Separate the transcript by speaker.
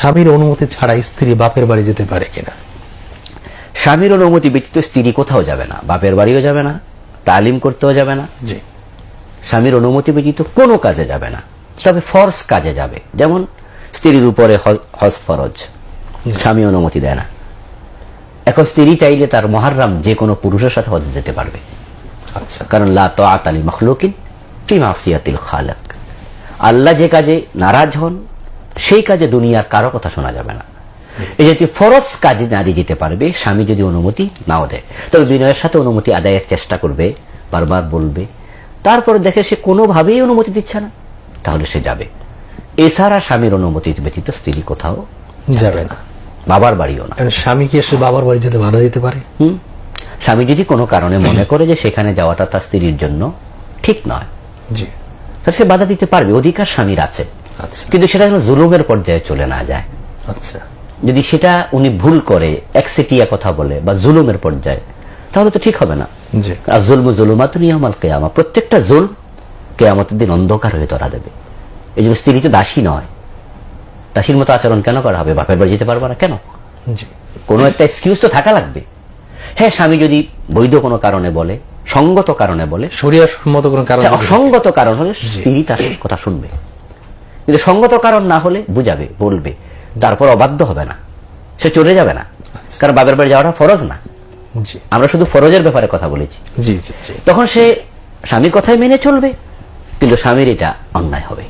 Speaker 1: স্বামীর অনুমতি ছাড়া স্ত্রী বাপের বাড়ি যেতে পারে কিনা?
Speaker 2: স্বামীর অনুমতি ব্যতীত স্ত্রী কোথাও যাবে না, বাপের বাড়িও যাবে না, তালিম করতেও যাবে না,
Speaker 1: জি,
Speaker 2: স্বামীর অনুমতি ব্যতীত কোনো কাজে যাবে না। তবে ফরজ কাজে যাবে, যেমন স্ত্রীর উপরে হজ ফরজ, স্বামী অনুমতি দেয় না। এখন স্ত্রী চাইলে তার মুহাররাম যে কোনো পুরুষের সাথে হজ যেতে পারবে,
Speaker 1: আচ্ছা,
Speaker 2: কারণ লা তাআতা লি মাখলুকিন ফি মাসিয়াতিল খালিক। আল্লাহ যে কাজে নারাজ হন সেই কাজে দুনিয়ার কারো কথা শোনা যাবে না। এই জাতীয় ফরজ কাজে নারী যেতে পারবে স্বামী যদি অনুমতি নাও দেয়, তবে বিনয়ের সাথে অনুমতি আদায়ের চেষ্টা করবে, বারবার বলবে। তারপরে দেখে সে কোনোভাবেই অনুমতি দিচ্ছে না, তাহলে সে যাবে। এছাড়া স্বামীর অনুমতি ব্যতীত স্ত্রী কোথাও
Speaker 1: যাবে না,
Speaker 2: বাবার বাড়িও না।
Speaker 1: স্বামী কি এসে বাবার বাড়ি যেতে বাধা দিতে পারে?
Speaker 2: স্বামী যদি কোনো কারণে মনে করে যে সেখানে যাওয়াটা তার স্ত্রীর জন্য ঠিক নয়,
Speaker 1: জি,
Speaker 2: তাহলে সে বাধা দিতে পারবে, অধিকার স্বামীর আছে।
Speaker 1: আচ্ছা,
Speaker 2: কিন্তু সেটা যেন জুলুমের পর্যায়ে চলে না যায়।
Speaker 1: আচ্ছা,
Speaker 2: যদি সেটা উনি ভুল করে, একচেটিয়া কথা বলে বা জুলুমের পর্যায়ে, তাহলে তো ঠিক হবে না।
Speaker 1: জি,
Speaker 2: আর জুলমু জুলুমাতুন ইয়াউমাল কিয়ামা, প্রত্যেকটা জুলম কিয়ামতের দিন অন্ধকার হয়ে ধরা দেবে। এই জন্য স্ত্রী তো দাসী নয়, দাসীর মতো আচরণ কেন করা হবে? বাপের বাড়ি যেতে পারবে না কেন?
Speaker 1: জি,
Speaker 2: কোনো একটা এক্সকিউজ তো থাকা লাগবে। হ্যাঁ, স্বামী যদি বৈধ কোনো কারণে বলে, সঙ্গত কারণে বলে,
Speaker 1: শরিয়া সম্মত কোনো কারণ,
Speaker 2: অসঙ্গত কারণ হলে স্ত্রী তার কথা শুনবে। কিন্তু সঙ্গত কারণ না হলে বুঝাবে, বলবে, তারপর অবাধ্য হবে না, সে চলে যাবে না। কারণ বাপের বাড়ি যাওয়াটা ফরজ না,
Speaker 1: জি,
Speaker 2: আমরা শুধু ফরজের ব্যাপারে কথা বলেছি।
Speaker 1: জি, জি, জি,
Speaker 2: তখন সে স্বামীর কথাই মেনে চলবে, কিন্তু স্বামীর এটা অন্যায় হবে।